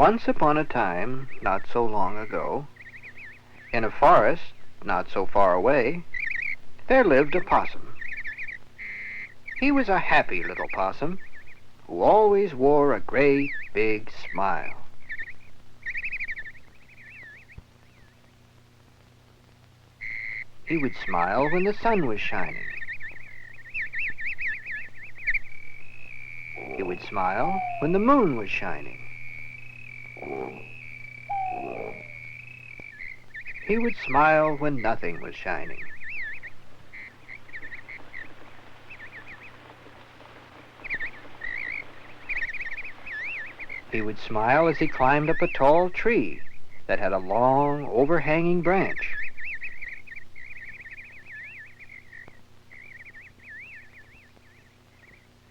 Once upon a time, not so long ago, in a forest not so far away, there lived a possum. He was a happy little possum who always wore a great big smile. He would smile when the sun was shining. He would smile when the moon was shining. He would smile when nothing was shining. He would smile as he climbed up a tall tree that had a long, overhanging branch.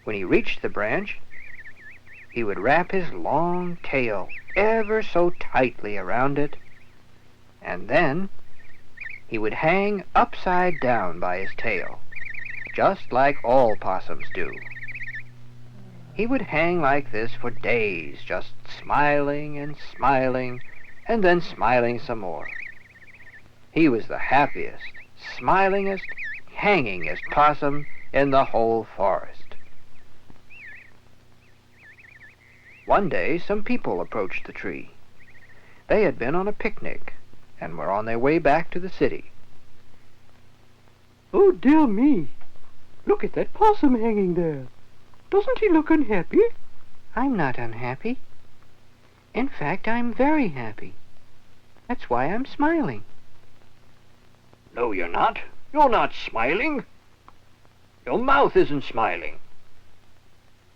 When he reached the branch, he would wrap his long tail ever so tightly around it, and then he would hang upside down by his tail, just like all possums do. He would hang like this for days, just smiling and smiling, and then smiling some more. He was the happiest, smilingest, hangingest possum in the whole forest. One day, some people approached the tree. They had been on a picnic and were on their way back to the city. "Oh, dear me! Look at that possum hanging there. Doesn't he look unhappy?" "I'm not unhappy. In fact, I'm very happy. That's why I'm smiling." "No, you're not. You're not smiling. Your mouth isn't smiling."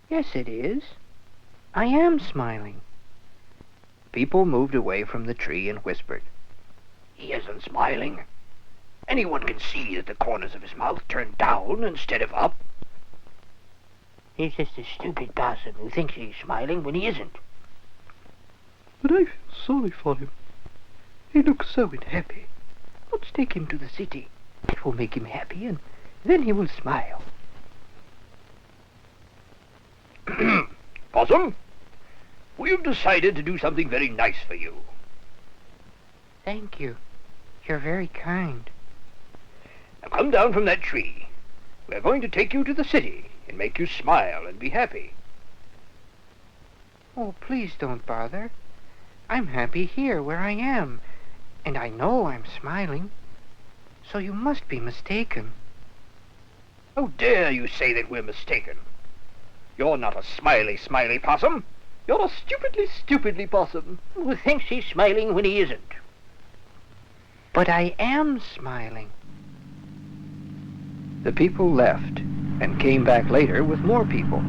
"Yes, it is. I am smiling." People moved away from the tree and whispered, "He isn't smiling. Anyone can see that the corners of his mouth turn down instead of up." "He's just a stupid possum who thinks he's smiling when he isn't." But I feel sorry for him. He looks so unhappy. Let's take him to the city. It will make him happy, and then he will smile." "Possum, we've decided to do something very nice for you." "Thank you. You're very kind." "Now come down from that tree. We're going to take you to the city and make you smile and be happy." "Oh, please don't bother. I'm happy here where I am, and I know I'm smiling. So you must be mistaken." "How dare you say that we're mistaken? You're not a smiley, smiley possum. You're a stupidly, stupidly possum who thinks he's smiling when he isn't." "But I am smiling." The people left and came back later with more people.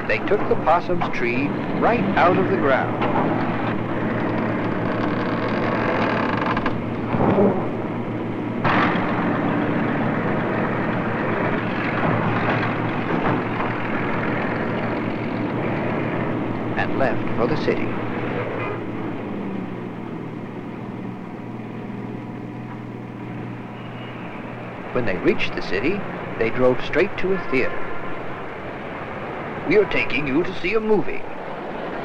They took the possum's tree right out of the ground. And left for the city. When they reached the city, they drove straight to a theater. "We are taking you to see a movie.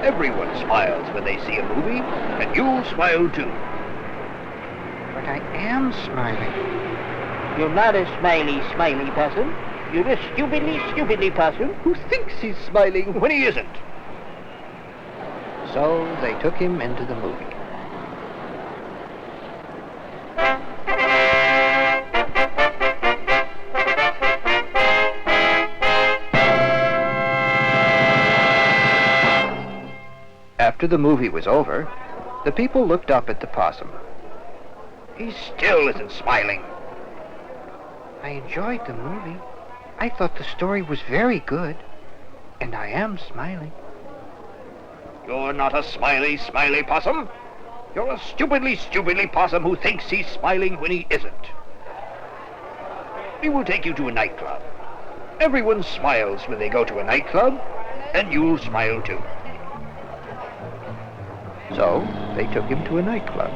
Everyone smiles when they see a movie, and you'll smile too." "But I am smiling." "You're not a smiley, smiley possum. You're a stupidly, stupidly possum who thinks he's smiling when he isn't." So they took him into the movie. After the movie was over, the people looked up at the possum. "He still isn't smiling." "I enjoyed the movie. I thought the story was very good, and I am smiling." "You're not a smiley, smiley possum. You're a stupidly, stupidly possum who thinks he's smiling when he isn't. We will take you to a nightclub. Everyone smiles when they go to a nightclub, and you'll smile too." So they took him to a nightclub.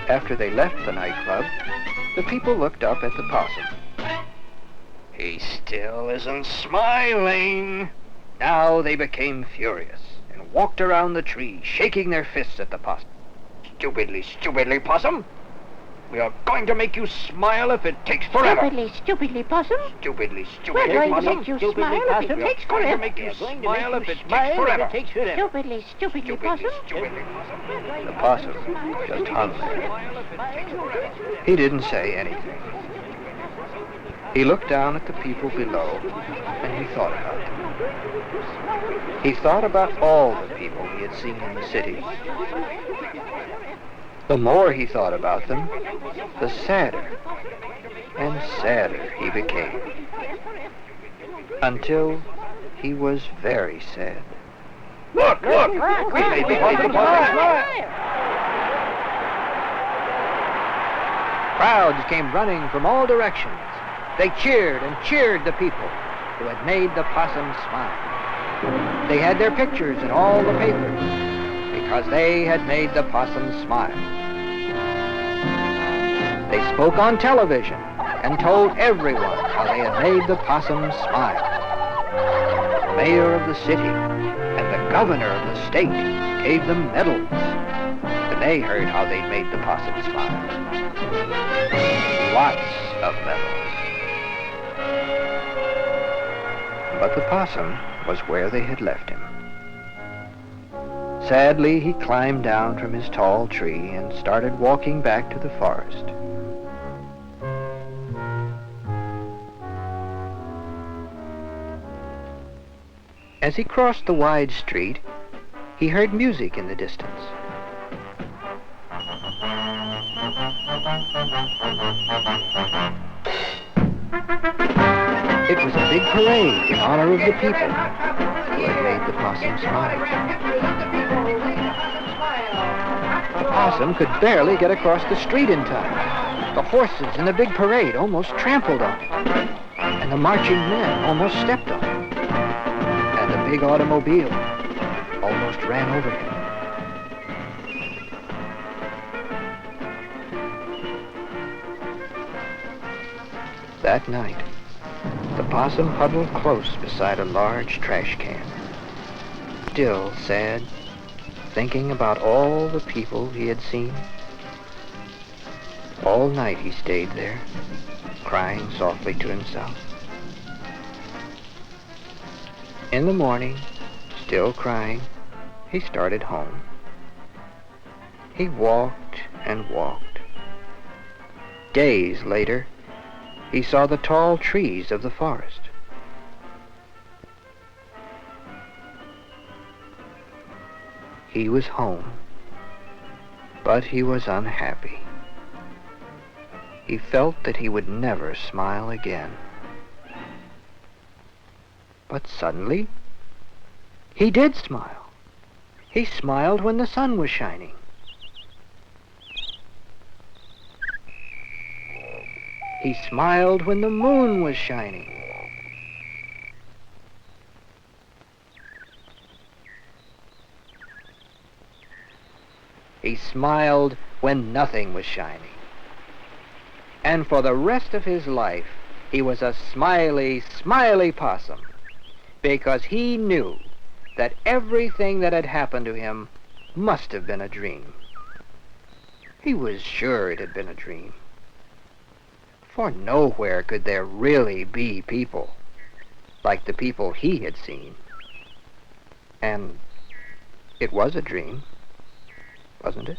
After they left the nightclub, the people looked up at the possum. He still isn't smiling. Now they became furious and walked around the tree, shaking their fists at the possum. Stupidly, stupidly, Possum. We are going to make you smile if it takes forever. Stupidly, stupidly, Possum. Stupidly, We're stupidly, going to Possum. make you smile if it takes Going to forever. make you Going to smile make if you it takes smile if forever. it takes forever. Stupidly, stupidly, Possum. Stupidly, Possum. The possum just hung there. He didn't say anything. He looked down at the people below, and he thought about them. He thought about all the people he had seen in the city. The more he thought about them, the sadder and sadder he became. Until he was very sad. Look, look. We made the Possum smile. Crowds came running from all directions. They cheered and cheered the people who had made the possum smile. They had their pictures in all the papers because they had made the possum smile. They spoke on television and told everyone how they had made the possum smile. The mayor of the city and the governor of the state gave them medals when they heard how they'd made the possum smile. Lots of medals. But the possum was where they had left him. Sadly, he climbed down from his tall tree and started walking back to the forest. As he crossed the wide street, he heard music in the distance. It was a big parade in honor of the people who had made the possum smile. The possum could barely get across the street in time. The horses in the big parade almost trampled on it, and the marching men almost stepped on it, and the big automobile almost ran over him. That night, the possum huddled close beside a large trash can, still sad, thinking about all the people he had seen. All night he stayed there, crying softly to himself. In the morning, still crying, he started home. He walked and walked. Days later, he saw the tall trees of the forest. He was home, but he was unhappy. He felt that he would never smile again. But suddenly, he did smile. He smiled when the sun was shining. He smiled when the moon was shining. He smiled when nothing was shining. And for the rest of his life, he was a smiley, smiley possum, because he knew that everything that had happened to him must have been a dream. He was sure it had been a dream. For nowhere could there really be people like the people he had seen. And it was a dream, wasn't it?